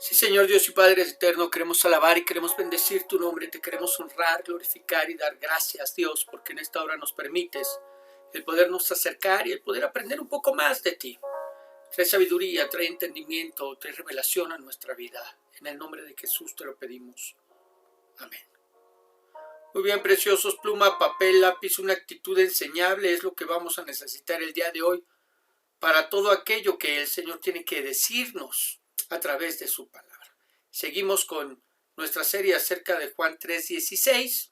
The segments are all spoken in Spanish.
Sí, Señor Dios y Padre eterno, queremos alabar y queremos bendecir tu nombre, te queremos honrar, glorificar y dar gracias, Dios, porque en esta hora nos permites el podernos acercar y el poder aprender un poco más de ti. Trae sabiduría, trae entendimiento, trae revelación a nuestra vida. En el nombre de Jesús te lo pedimos. Amén. Muy bien, preciosos, pluma, papel, lápiz, una actitud enseñable es lo que vamos a necesitar el día de hoy para todo aquello que el Señor tiene que decirnos a través de su palabra. Seguimos con nuestra serie acerca de Juan 3:16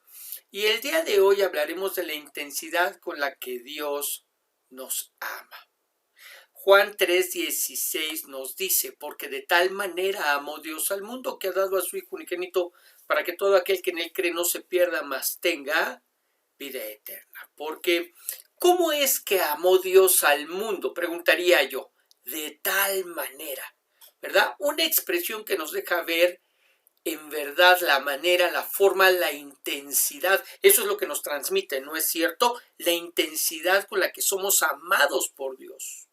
y el día de hoy hablaremos de la intensidad con la que Dios nos ama. Juan 3:16 nos dice, porque de tal manera amó Dios al mundo que ha dado a su Hijo unigénito para que todo aquel que en él cree no se pierda, mas tenga vida eterna. Porque, ¿cómo es que amó Dios al mundo? Preguntaría yo. De tal manera, ¿verdad? Una expresión que nos deja ver en verdad la manera, la forma, la intensidad. Eso es lo que nos transmite, ¿no es cierto? La intensidad con la que somos amados por Dios.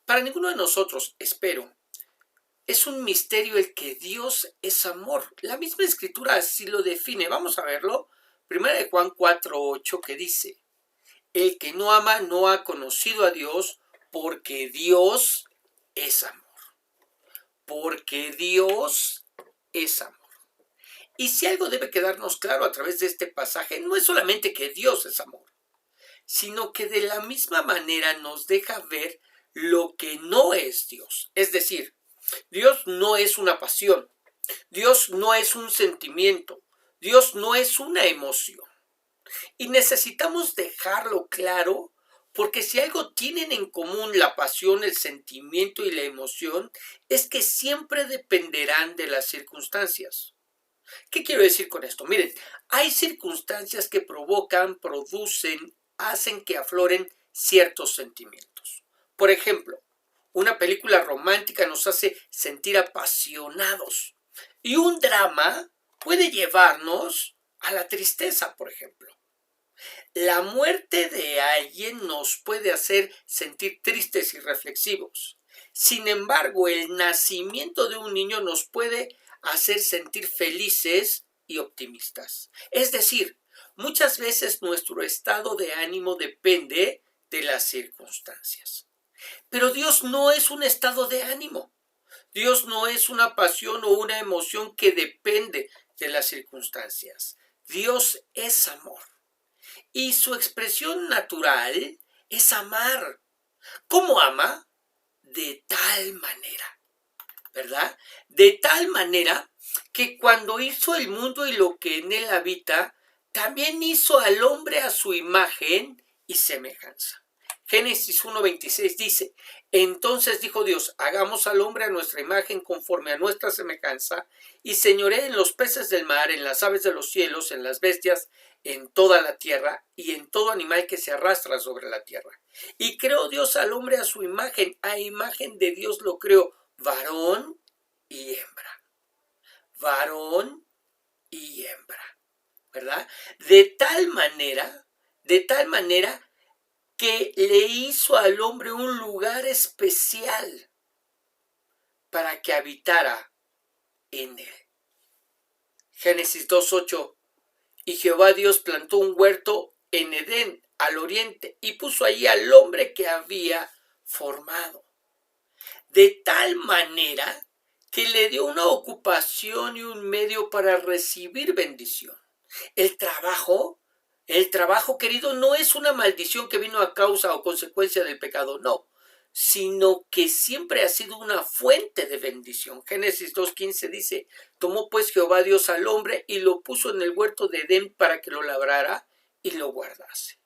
Para ninguno de nosotros, espero, es un misterio el que Dios es amor. La misma escritura así lo define. Vamos a verlo. Primera de Juan 4:8 que dice, el que no ama no ha conocido a Dios porque Dios es amor. Porque Dios es amor. Y si algo debe quedarnos claro a través de este pasaje, no es solamente que Dios es amor, sino que de la misma manera nos deja ver lo que no es Dios. Es decir, Dios no es una pasión, Dios no es un sentimiento, Dios no es una emoción. Y necesitamos dejarlo claro porque si algo tienen en común la pasión, el sentimiento y la emoción, es que siempre dependerán de las circunstancias. ¿Qué quiero decir con esto? Miren, hay circunstancias que provocan, producen, hacen que afloren ciertos sentimientos. Por ejemplo, una película romántica nos hace sentir apasionados y un drama puede llevarnos a la tristeza, por ejemplo. La muerte de alguien nos puede hacer sentir tristes y reflexivos. Sin embargo, el nacimiento de un niño nos puede hacer sentir felices y optimistas. Es decir, muchas veces nuestro estado de ánimo depende de las circunstancias. Pero Dios no es un estado de ánimo. Dios no es una pasión o una emoción que depende de las circunstancias. Dios es amor. Y su expresión natural es amar. ¿Cómo ama? De tal manera, ¿verdad? De tal manera que cuando hizo el mundo y lo que en él habita, también hizo al hombre a su imagen y semejanza. Génesis 1:26 dice, entonces dijo Dios, hagamos al hombre a nuestra imagen conforme a nuestra semejanza, y señoree en los peces del mar, en las aves de los cielos, en las bestias, en toda la tierra, y en todo animal que se arrastra sobre la tierra. Y creó Dios al hombre a su imagen, a imagen de Dios lo creó, varón y hembra. Varón y hembra, ¿verdad? De tal manera que le hizo al hombre un lugar especial para que habitara en él. Génesis 2:8. Y Jehová Dios plantó un huerto en Edén, al oriente, y puso allí al hombre que había formado. De tal manera que le dio una ocupación y un medio para recibir bendición. El trabajo, querido, no es una maldición que vino a causa o consecuencia del pecado, no, sino que siempre ha sido una fuente de bendición. Génesis 2:15 dice, tomó pues Jehová Dios al hombre y lo puso en el huerto de Edén para que lo labrara y lo guardase.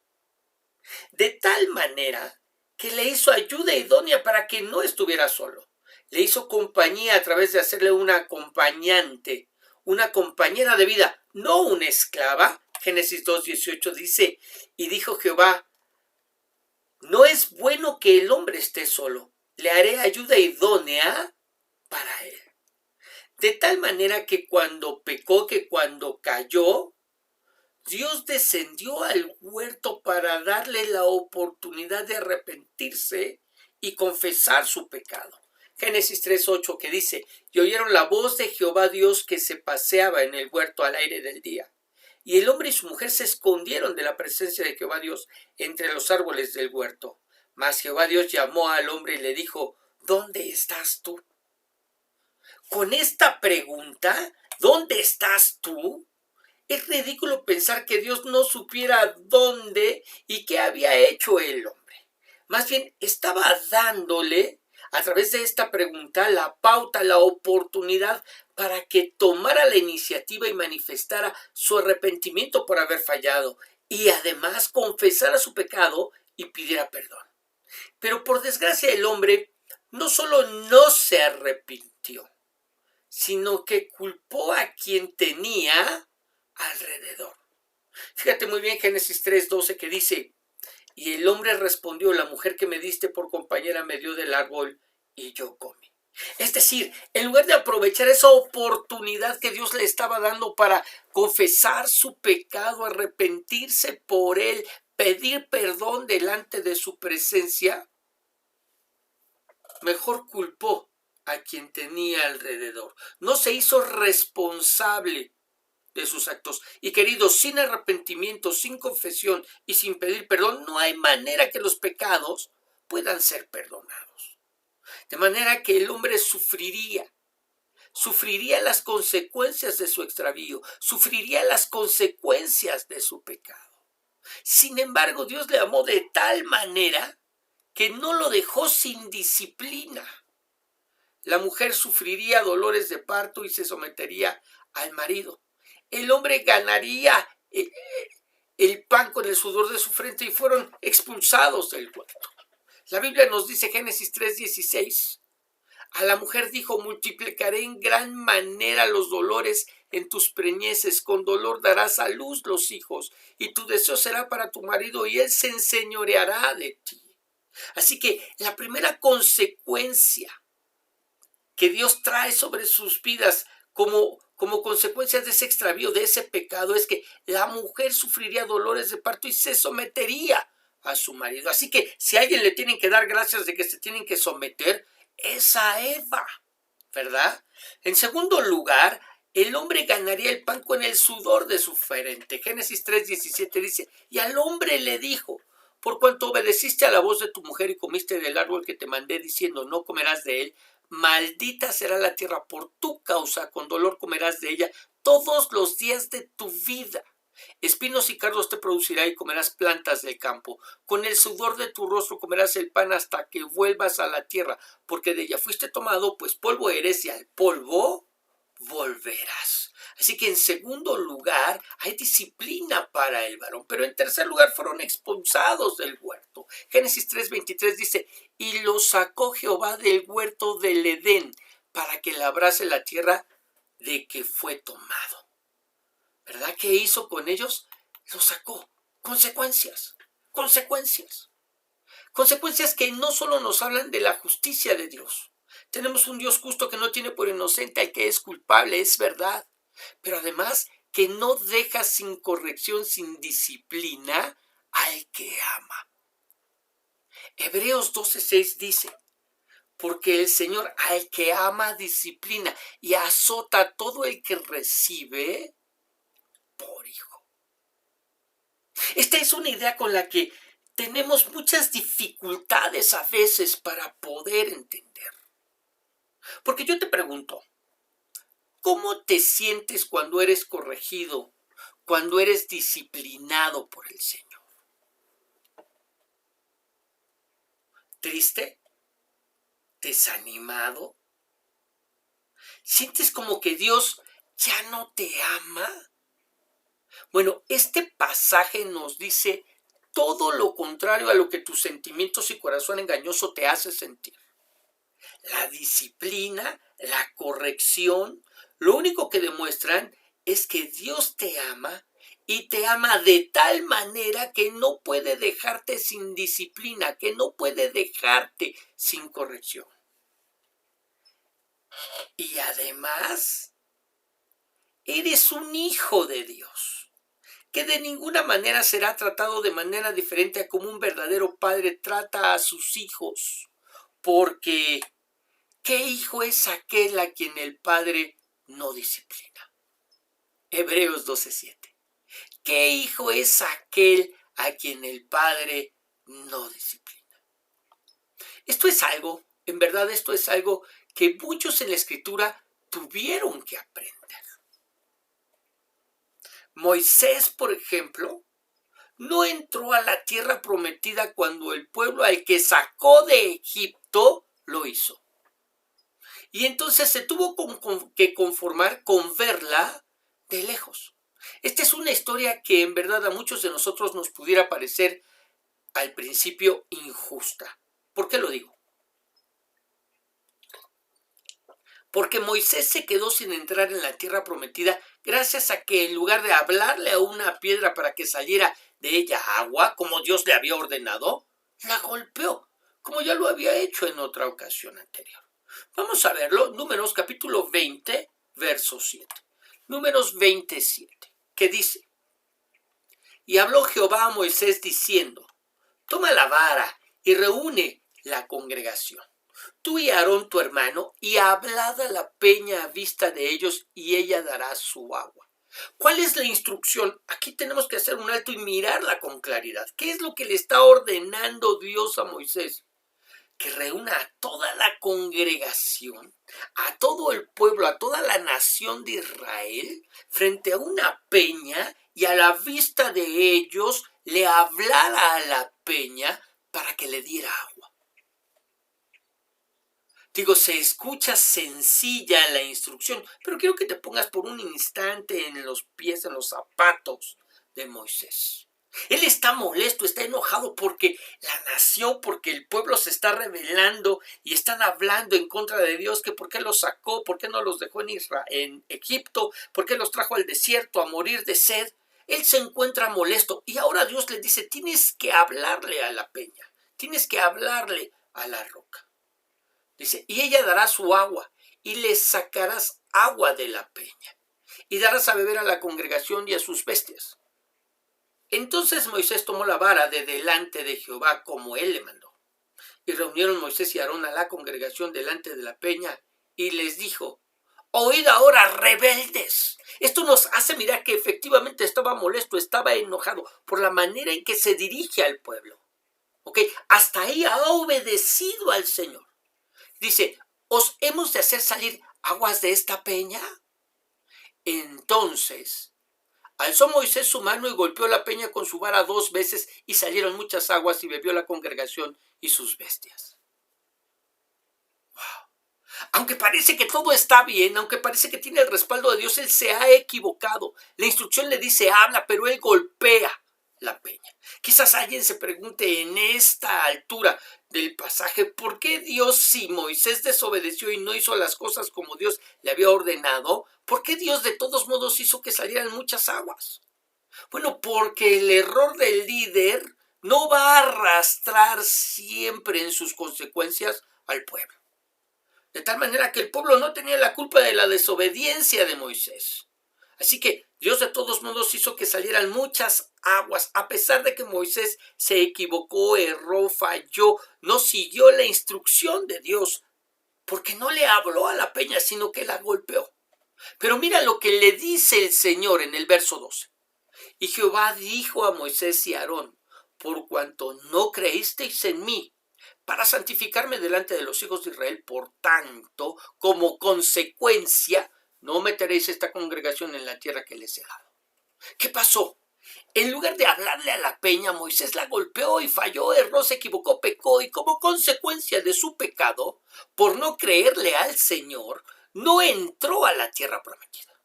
De tal manera que le hizo ayuda idónea para que no estuviera solo. Le hizo compañía a través de hacerle una acompañante, una compañera de vida, no una esclava. Génesis 2:18 dice, y dijo Jehová, no es bueno que el hombre esté solo, le haré ayuda idónea para él. De tal manera que cuando pecó, que cuando cayó, Dios descendió al huerto para darle la oportunidad de arrepentirse y confesar su pecado. Génesis 3:8 que dice, y oyeron la voz de Jehová Dios que se paseaba en el huerto al aire del día. Y el hombre y su mujer se escondieron de la presencia de Jehová Dios entre los árboles del huerto. Mas Jehová Dios llamó al hombre y le dijo, ¿dónde estás tú? Con esta pregunta, ¿dónde estás tú? Es ridículo pensar que Dios no supiera dónde y qué había hecho el hombre. Más bien, estaba dándole, a través de esta pregunta, la pauta, la oportunidad para que tomara la iniciativa y manifestara su arrepentimiento por haber fallado y además confesara su pecado y pidiera perdón. Pero por desgracia el hombre no solo no se arrepintió, sino que culpó a quien tenía alrededor. Fíjate muy bien Génesis 3:12 que dice, y el hombre respondió, la mujer que me diste por compañera me dio del árbol y yo comí. Es decir, en lugar de aprovechar esa oportunidad que Dios le estaba dando para confesar su pecado, arrepentirse por él, pedir perdón delante de su presencia, mejor culpó a quien tenía alrededor. No se hizo responsable de sus actos. Y queridos, sin arrepentimiento, sin confesión y sin pedir perdón, no hay manera que los pecados puedan ser perdonados. De manera que el hombre sufriría las consecuencias de su extravío, sufriría las consecuencias de su pecado. Sin embargo, Dios le amó de tal manera que no lo dejó sin disciplina. La mujer sufriría dolores de parto y se sometería al marido. El hombre ganaría el pan con el sudor de su frente y fueron expulsados del huerto. La Biblia nos dice, Génesis 3:16, a la mujer dijo, multiplicaré en gran manera los dolores en tus preñeces, con dolor darás a luz los hijos, y tu deseo será para tu marido, y él se enseñoreará de ti. Así que la primera consecuencia que Dios trae sobre sus vidas como consecuencia de ese extravío, de ese pecado, es que la mujer sufriría dolores de parto y se sometería a su marido. Así que si a alguien le tienen que dar gracias de que se tienen que someter, es a Eva, ¿verdad? En segundo lugar, el hombre ganaría el pan con el sudor de su frente. Génesis 3:17 dice, y al hombre le dijo, por cuanto obedeciste a la voz de tu mujer y comiste del árbol que te mandé diciendo, no comerás de él, maldita será la tierra por tu causa, con dolor comerás de ella todos los días de tu vida. Espinos y cardos te producirá y comerás plantas del campo. Con el sudor de tu rostro comerás el pan hasta que vuelvas a la tierra, porque de ella fuiste tomado, pues polvo eres y al polvo volverás. Así que en segundo lugar hay disciplina para el varón, pero en tercer lugar fueron expulsados del huerto. Génesis 3:23 dice, y los sacó Jehová del huerto del Edén para que labrase la tierra de que fue tomado. ¿Verdad? ¿Qué hizo con ellos? Los sacó. Consecuencias. Consecuencias que no solo nos hablan de la justicia de Dios. Tenemos un Dios justo que no tiene por inocente al que es culpable, es verdad. Pero además que no deja sin corrección, sin disciplina al que ama. Hebreos 12:6 dice, porque el Señor al que ama disciplina y azota a todo el que recibe por hijo. Esta es una idea con la que tenemos muchas dificultades a veces para poder entender. Porque yo te pregunto, ¿cómo te sientes cuando eres corregido, cuando eres disciplinado por el Señor? ¿Triste? ¿Desanimado? ¿Sientes como que Dios ya no te ama? Bueno, este pasaje nos dice todo lo contrario a lo que tus sentimientos y corazón engañoso te hace sentir. La disciplina, la corrección, lo único que demuestran es que Dios te ama y te ama de tal manera que no puede dejarte sin disciplina, que no puede dejarte sin corrección. Y además, eres un hijo de Dios, que de ninguna manera será tratado de manera diferente a como un verdadero padre trata a sus hijos, porque ¿qué hijo es aquel a quien el padre no disciplina? Hebreos 12:7. ¿Qué hijo es aquel a quien el padre no disciplina? Esto es algo, en verdad esto es algo que muchos en la Escritura tuvieron que aprender. Moisés, por ejemplo, no entró a la tierra prometida cuando el pueblo al que sacó de Egipto lo hizo. Y entonces se tuvo que conformar con verla de lejos. Esta es una historia que en verdad a muchos de nosotros nos pudiera parecer al principio injusta. ¿Por qué lo digo? Porque Moisés se quedó sin entrar en la tierra prometida gracias a que en lugar de hablarle a una piedra para que saliera de ella agua, como Dios le había ordenado, la golpeó, como ya lo había hecho en otra ocasión anterior. Vamos a verlo, Números capítulo 20, verso 7. Números 27, que dice: Y habló Jehová a Moisés diciendo: Toma la vara y reúne la congregación, tú y Aarón tu hermano, y hablad a la peña a vista de ellos, y ella dará su agua. ¿Cuál es la instrucción? Aquí tenemos que hacer un alto y mirarla con claridad. ¿Qué es lo que le está ordenando Dios a Moisés? Que reúna a toda la congregación, a todo el pueblo, a toda la nación de Israel, frente a una peña, y a la vista de ellos le hablara a la peña para que le diera agua. Digo, se escucha sencilla la instrucción, pero quiero que te pongas por un instante en los pies, en los zapatos de Moisés. Él está molesto, está enojado porque la nación, porque el pueblo se está rebelando y están hablando en contra de Dios, que por qué los sacó, por qué no los dejó en Egipto, por qué los trajo al desierto a morir de sed. Él se encuentra molesto y ahora Dios le dice: tienes que hablarle a la peña, tienes que hablarle a la roca. Dice: y ella dará su agua, y le sacarás agua de la peña, y darás a beber a la congregación y a sus bestias. Entonces Moisés tomó la vara de delante de Jehová como él le mandó. Y reunieron Moisés y Aarón a la congregación delante de la peña, y les dijo: oíd ahora, rebeldes. Esto nos hace mirar que efectivamente estaba molesto, estaba enojado por la manera en que se dirige al pueblo. Hasta ahí ha obedecido al Señor. Dice: ¿os hemos de hacer salir aguas de esta peña? Entonces alzó Moisés su mano y golpeó la peña con su vara 2 veces, y salieron muchas aguas, y bebió la congregación y sus bestias. Wow. Aunque parece que todo está bien, aunque parece que tiene el respaldo de Dios, él se ha equivocado. La instrucción le dice: habla, pero él golpea la peña. Quizás alguien se pregunte en esta altura del pasaje: ¿por qué Dios, si Moisés desobedeció y no hizo las cosas como Dios le había ordenado, por qué Dios de todos modos hizo que salieran muchas aguas? Bueno, porque el error del líder no va a arrastrar siempre en sus consecuencias al pueblo. De tal manera que el pueblo no tenía la culpa de la desobediencia de Moisés. Así que Dios de todos modos hizo que salieran muchas aguas, a pesar de que Moisés se equivocó, erró, falló, no siguió la instrucción de Dios, porque no le habló a la peña, sino que la golpeó. Pero mira lo que le dice el Señor en el verso 12. Y Jehová dijo a Moisés y a Aarón: por cuanto no creísteis en mí para santificarme delante de los hijos de Israel, por tanto, como consecuencia, no meteréis esta congregación en la tierra que les he dado. ¿Qué pasó? En lugar de hablarle a la peña, Moisés la golpeó y falló, erró, se equivocó, pecó, y como consecuencia de su pecado, por no creerle al Señor, no entró a la tierra prometida.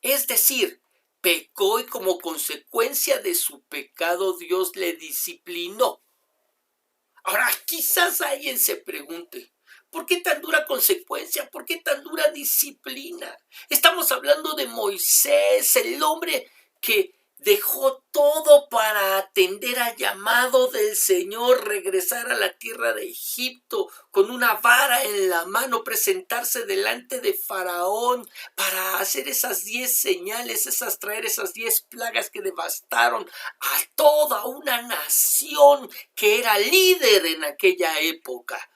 Es decir, pecó, y como consecuencia de su pecado Dios le disciplinó. Ahora, quizás alguien se pregunte: ¿por qué tan dura consecuencia? ¿Por qué tan dura disciplina? Estamos hablando de Moisés, el hombre que dejó todo para atender al llamado del Señor, regresar a la tierra de Egipto con una vara en la mano, presentarse delante de Faraón para hacer esas 10 señales, traer esas 10 plagas que devastaron a toda una nación que era líder en aquella época,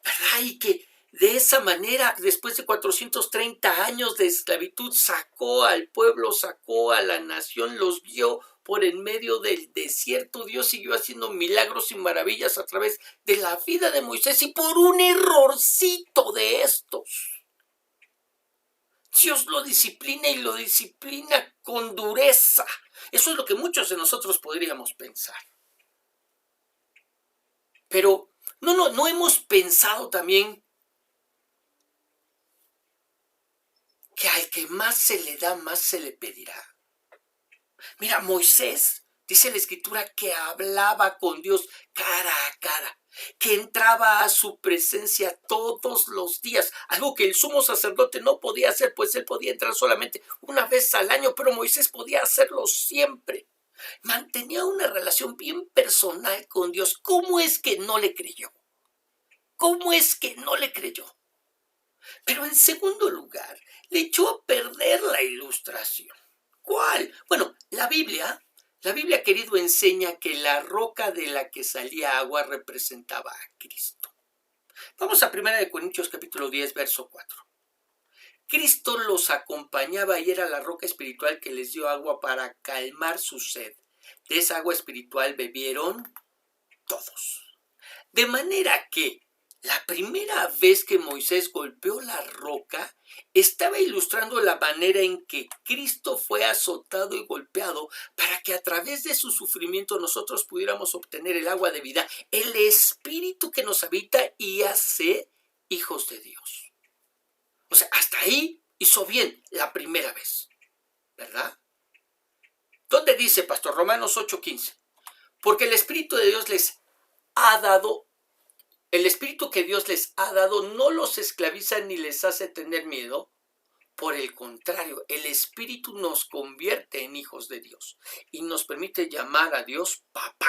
¿verdad? Y que de esa manera, después de 430 años de esclavitud, sacó al pueblo, sacó a la nación, los guió por en medio del desierto. Dios siguió haciendo milagros y maravillas a través de la vida de Moisés, y por un errorcito de estos, Dios lo disciplina, y lo disciplina con dureza. Eso es lo que muchos de nosotros podríamos pensar. Pero no hemos pensado también que al que más se le da, más se le pedirá. Mira, Moisés, dice la Escritura, que hablaba con Dios cara a cara, que entraba a su presencia todos los días, algo que el sumo sacerdote no podía hacer, pues él podía entrar solamente una vez al año, pero Moisés podía hacerlo siempre. Mantenía una relación bien personal con Dios. ¿Cómo es que no le creyó? ¿Cómo es que no le creyó? Pero en segundo lugar, le echó a perder la ilustración. ¿Cuál? Bueno, la Biblia, querido, enseña que la roca de la que salía agua representaba a Cristo. Vamos a 1 Corintios capítulo 10, verso 4. Cristo los acompañaba y era la roca espiritual que les dio agua para calmar su sed. De esa agua espiritual bebieron todos. De manera que la primera vez que Moisés golpeó la roca, estaba ilustrando la manera en que Cristo fue azotado y golpeado para que a través de su sufrimiento nosotros pudiéramos obtener el agua de vida, el Espíritu que nos habita y hace hijos de Dios. O sea, hasta ahí hizo bien la primera vez, ¿verdad? ¿Dónde dice, pastor? Romanos 8:15. Porque el Espíritu de Dios les ha dado. El Espíritu que Dios les ha dado no los esclaviza ni les hace tener miedo. Por el contrario, el Espíritu nos convierte en hijos de Dios y nos permite llamar a Dios papá.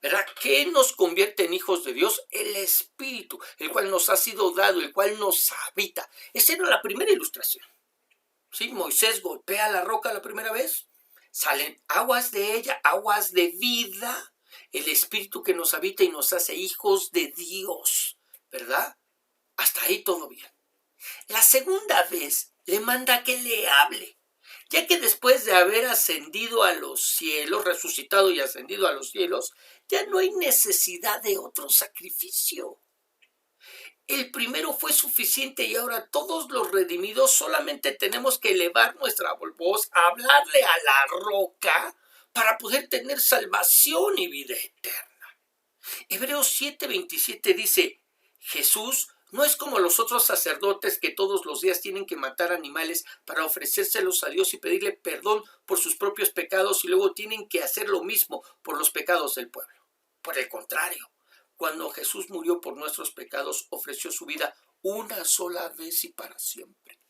¿Verdad? ¿Qué nos convierte en hijos de Dios? El Espíritu, el cual nos ha sido dado, el cual nos habita. Esa era la primera ilustración. ¿Sí? Moisés golpea la roca la primera vez, salen aguas de ella, aguas de vida, el Espíritu que nos habita y nos hace hijos de Dios, ¿verdad? Hasta ahí todo bien. La segunda vez le manda que le hable, ya que después de haber ascendido a los cielos, resucitado y ascendido a los cielos, ya no hay necesidad de otro sacrificio. El primero fue suficiente y ahora todos los redimidos solamente tenemos que elevar nuestra voz, hablarle a la roca para poder tener salvación y vida eterna. Hebreos 7:27 dice, Jesús no es como los otros sacerdotes que todos los días tienen que matar animales para ofrecérselos a Dios y pedirle perdón por sus propios pecados y luego tienen que hacer lo mismo por los pecados del pueblo. Por el contrario, cuando Jesús murió por nuestros pecados, ofreció su vida una sola vez y para siempre.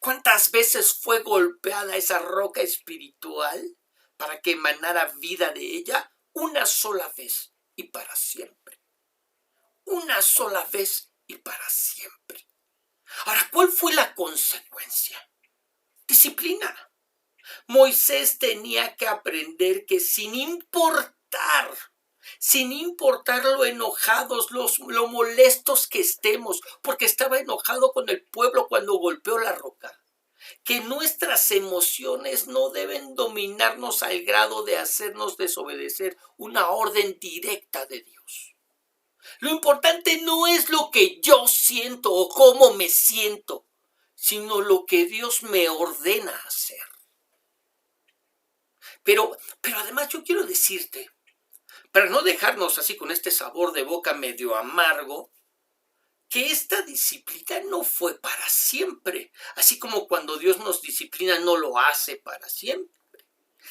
¿Cuántas veces fue golpeada esa roca espiritual para que emanara vida de ella? Una sola vez y para siempre. Una sola vez y para siempre. Ahora, ¿cuál fue la consecuencia? Disciplina. Moisés tenía que aprender que sin importar lo enojados, lo molestos que estemos, porque estaba enojado con el pueblo cuando golpeó la roca, que nuestras emociones no deben dominarnos al grado de hacernos desobedecer una orden directa de Dios. Lo importante no es lo que yo siento o cómo me siento, sino lo que Dios me ordena hacer. Pero además yo quiero decirte, para no dejarnos así con este sabor de boca medio amargo, que esta disciplina no fue para siempre, así como cuando Dios nos disciplina no lo hace para siempre.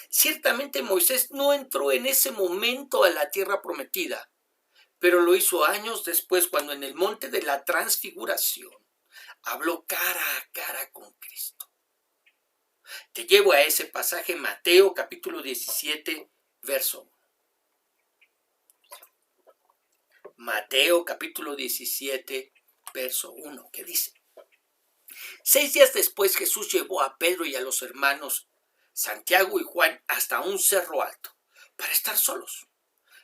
Ciertamente Moisés no entró en ese momento a la tierra prometida, pero lo hizo años después cuando en el monte de la transfiguración habló cara a cara con Cristo. Te llevo a ese pasaje, Mateo capítulo 17, verso 1. Mateo capítulo 17, verso 1, que dice: 6 días después Jesús llevó a Pedro y a los hermanos Santiago y Juan hasta un cerro alto para estar solos.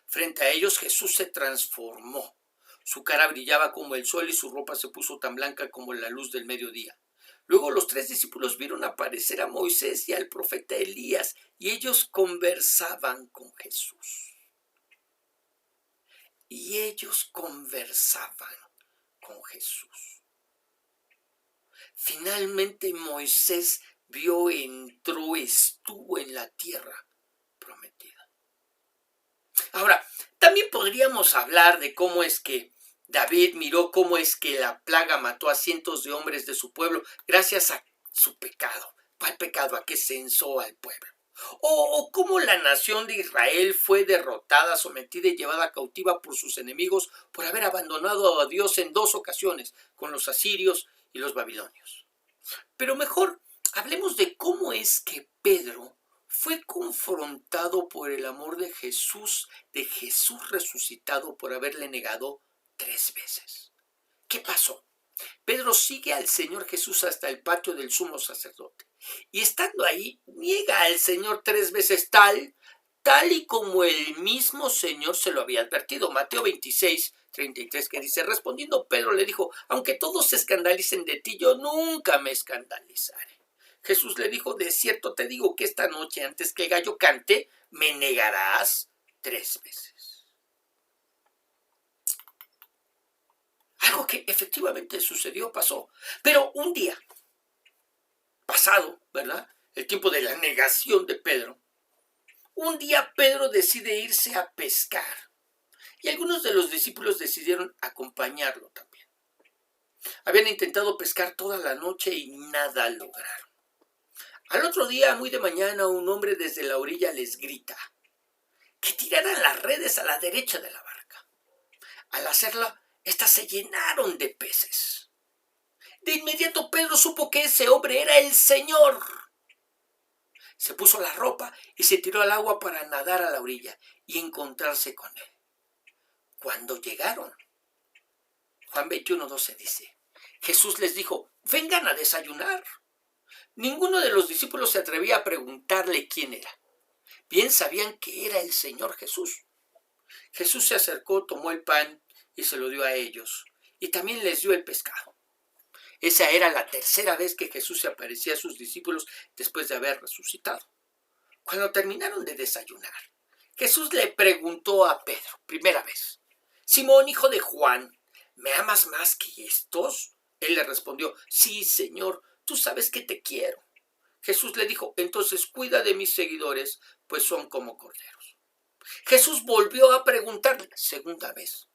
Frente a ellos Jesús se transformó. Su cara brillaba como el sol y su ropa se puso tan blanca como la luz del mediodía. Luego los 3 discípulos vieron aparecer a Moisés y al profeta Elías, y ellos conversaban con Jesús. Y ellos conversaban con Jesús. Finalmente Moisés vio, entró, estuvo en la tierra prometida. Ahora, también podríamos hablar de cómo es que David miró cómo es que la plaga mató a cientos de hombres de su pueblo gracias a su pecado. ¿Cuál pecado? A que censó al pueblo. O cómo la nación de Israel fue derrotada, sometida y llevada cautiva por sus enemigos por haber abandonado a Dios en 2 ocasiones, con los asirios y los babilonios. Pero mejor, hablemos de cómo es que Pedro fue confrontado por el amor de Jesús resucitado por haberle negado 3 veces. ¿Qué pasó? Pedro sigue al Señor Jesús hasta el patio del sumo sacerdote. Y estando ahí, niega al Señor 3 veces tal y como el mismo Señor se lo había advertido. Mateo 26:33, que dice, respondiendo Pedro le dijo, aunque todos se escandalicen de ti, yo nunca me escandalizaré. Jesús le dijo, de cierto te digo que esta noche antes que el gallo cante, me negarás 3 veces. Algo que efectivamente sucedió, pasó. Pero un día, pasado, ¿verdad? El tiempo de la negación de Pedro, un día Pedro decide irse a pescar. Y algunos de los discípulos decidieron acompañarlo también. Habían intentado pescar toda la noche y nada lograron. Al otro día, muy de mañana, un hombre desde la orilla les grita que tiraran las redes a la derecha de la barca. Al hacerla, estas se llenaron de peces. De inmediato Pedro supo que ese hombre era el Señor. Se puso la ropa y se tiró al agua para nadar a la orilla y encontrarse con él. Cuando llegaron, Juan 21:12 dice, Jesús les dijo, vengan a desayunar. Ninguno de los discípulos se atrevía a preguntarle quién era. Bien sabían que era el Señor Jesús. Jesús se acercó, tomó el pan y se lo dio a ellos, y también les dio el pescado. Esa era la 3.ª vez que Jesús se aparecía a sus discípulos después de haber resucitado. Cuando terminaron de desayunar, Jesús le preguntó a Pedro, primera vez, Simón, hijo de Juan, ¿me amas más que estos? Él le respondió, sí, Señor, tú sabes que te quiero. Jesús le dijo, entonces cuida de mis seguidores, pues son como corderos. Jesús volvió a preguntarle, segunda vez,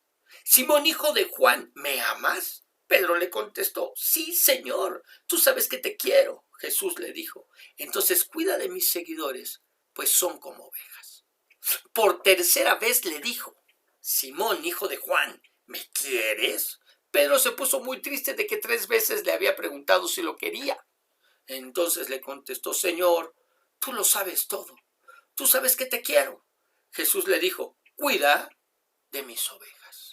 Simón, hijo de Juan, ¿me amas? Pedro le contestó, sí, Señor, tú sabes que te quiero. Jesús le dijo, entonces cuida de mis seguidores, pues son como ovejas. Por 3.ª vez le dijo, Simón, hijo de Juan, ¿me quieres? Pedro se puso muy triste de que 3 veces le había preguntado si lo quería. Entonces le contestó, Señor, tú lo sabes todo, tú sabes que te quiero. Jesús le dijo, cuida de mis ovejas.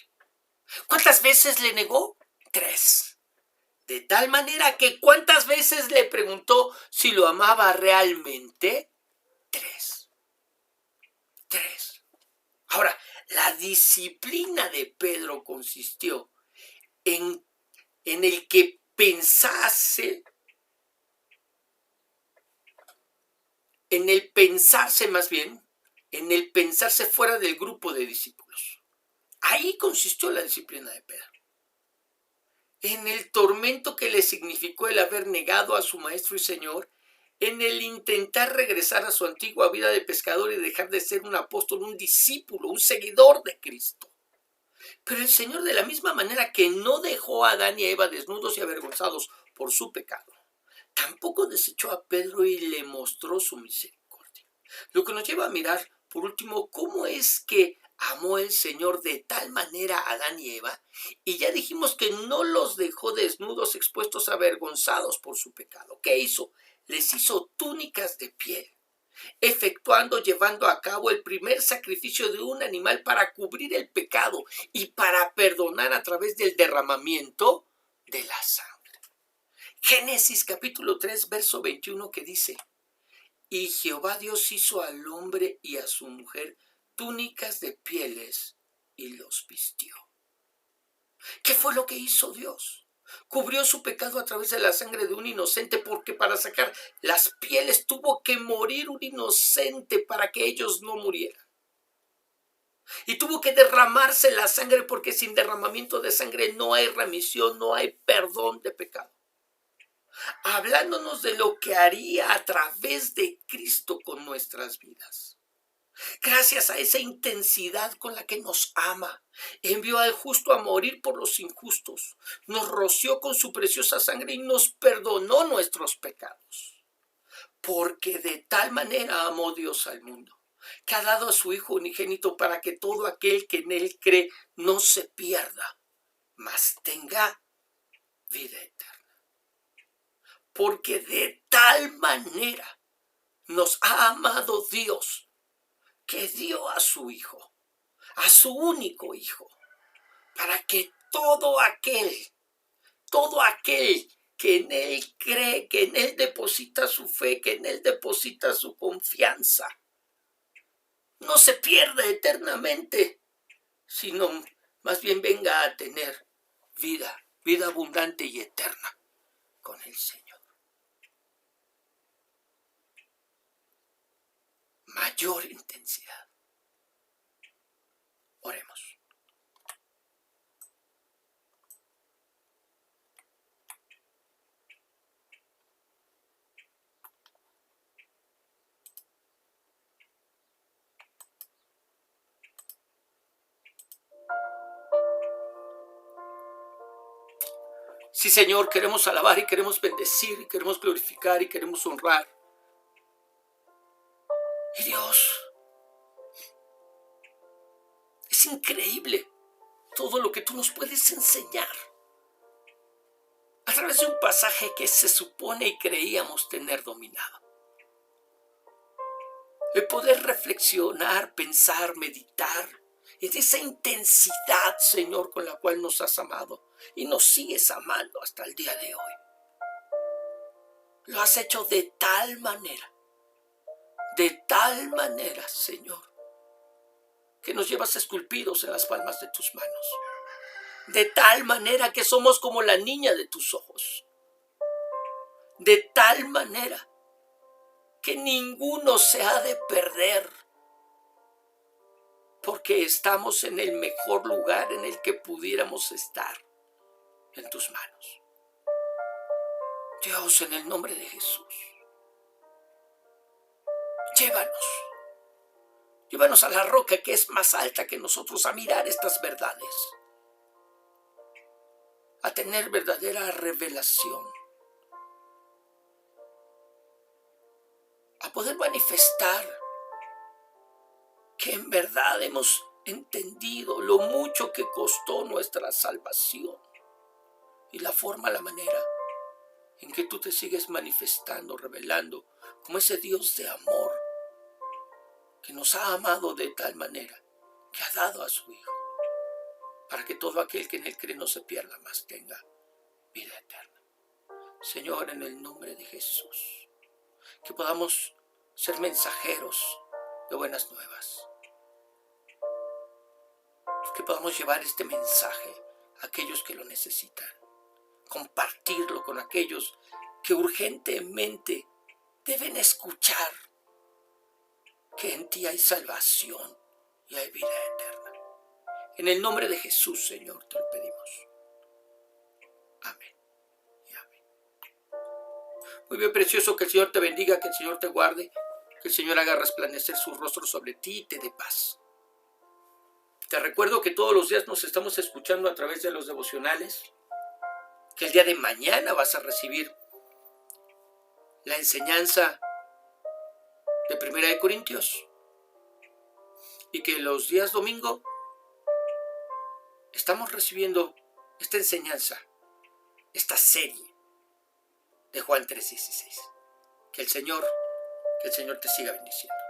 ¿Cuántas veces le negó? 3. De tal manera que ¿cuántas veces le preguntó si lo amaba realmente? 3. Ahora, la disciplina de Pedro consistió en el que pensase, en el pensarse fuera del grupo de discípulos. Ahí consistió la disciplina de Pedro. En el tormento que le significó el haber negado a su maestro y señor, en el intentar regresar a su antigua vida de pescador y dejar de ser un apóstol, un discípulo, un seguidor de Cristo. Pero el Señor, de la misma manera que no dejó a Adán y a Eva desnudos y avergonzados por su pecado, tampoco desechó a Pedro y le mostró su misericordia. Lo que nos lleva a mirar, por último, cómo es que amó el Señor de tal manera a Adán y Eva, y ya dijimos que no los dejó desnudos, expuestos, avergonzados por su pecado. ¿Qué hizo? Les hizo túnicas de piel, llevando a cabo el primer sacrificio de un animal para cubrir el pecado y para perdonar a través del derramamiento de la sangre. Génesis capítulo 3, verso 21, que dice, y Jehová Dios hizo al hombre y a su mujer túnicas de pieles y los vistió. ¿Qué fue lo que hizo Dios? Cubrió su pecado a través de la sangre de un inocente, porque para sacar las pieles tuvo que morir un inocente para que ellos no murieran. Y tuvo que derramarse la sangre, porque sin derramamiento de sangre no hay remisión, no hay perdón de pecado. Hablándonos de lo que haría a través de Cristo con nuestras vidas. Gracias a esa intensidad con la que nos ama, envió al justo a morir por los injustos, nos roció con su preciosa sangre y nos perdonó nuestros pecados. Porque de tal manera amó Dios al mundo, que ha dado a su Hijo unigénito para que todo aquel que en él cree no se pierda, mas tenga vida eterna. Porque de tal manera nos ha amado Dios, que dio a su Hijo, a su único Hijo, para que todo aquel que en Él cree, que en Él deposita su fe, que en Él deposita su confianza, no se pierda eternamente, sino más bien venga a tener vida abundante y eterna con el Señor. Mayor intensidad. Oremos. Sí, Señor, queremos alabar y queremos bendecir y queremos glorificar y queremos honrar. Y Dios, es increíble todo lo que tú nos puedes enseñar a través de un pasaje que se supone y creíamos tener dominado. El poder reflexionar, pensar, meditar en esa intensidad, Señor, con la cual nos has amado y nos sigues amando hasta el día de hoy. Lo has hecho de tal manera, Señor, que nos llevas esculpidos en las palmas de tus manos. De tal manera que somos como la niña de tus ojos. De tal manera que ninguno se ha de perder, porque estamos en el mejor lugar en el que pudiéramos estar, en tus manos. Dios, en el nombre de Jesús, llévanos a la roca que es más alta que nosotros, a mirar estas verdades, a tener verdadera revelación, a poder manifestar que en verdad hemos entendido lo mucho que costó nuestra salvación y la manera en que tú te sigues manifestando, revelando como ese Dios de amor que nos ha amado de tal manera que ha dado a su Hijo para que todo aquel que en él cree no se pierda, mas tenga vida eterna. Señor, en el nombre de Jesús, que podamos ser mensajeros de buenas nuevas, que podamos llevar este mensaje a aquellos que lo necesitan, compartirlo con aquellos que urgentemente deben escuchar que en ti hay salvación y hay vida eterna. En el nombre de Jesús, Señor, te lo pedimos. Amén y amén. Muy bien, precioso, que el Señor te bendiga, que el Señor te guarde, que el Señor haga resplandecer su rostro sobre ti y te dé paz. Te recuerdo que todos los días nos estamos escuchando a través de los devocionales, que el día de mañana vas a recibir la enseñanza de 1 Corintios y que los días domingo estamos recibiendo esta enseñanza, esta serie de Juan 3:16. Que el Señor te siga bendiciendo.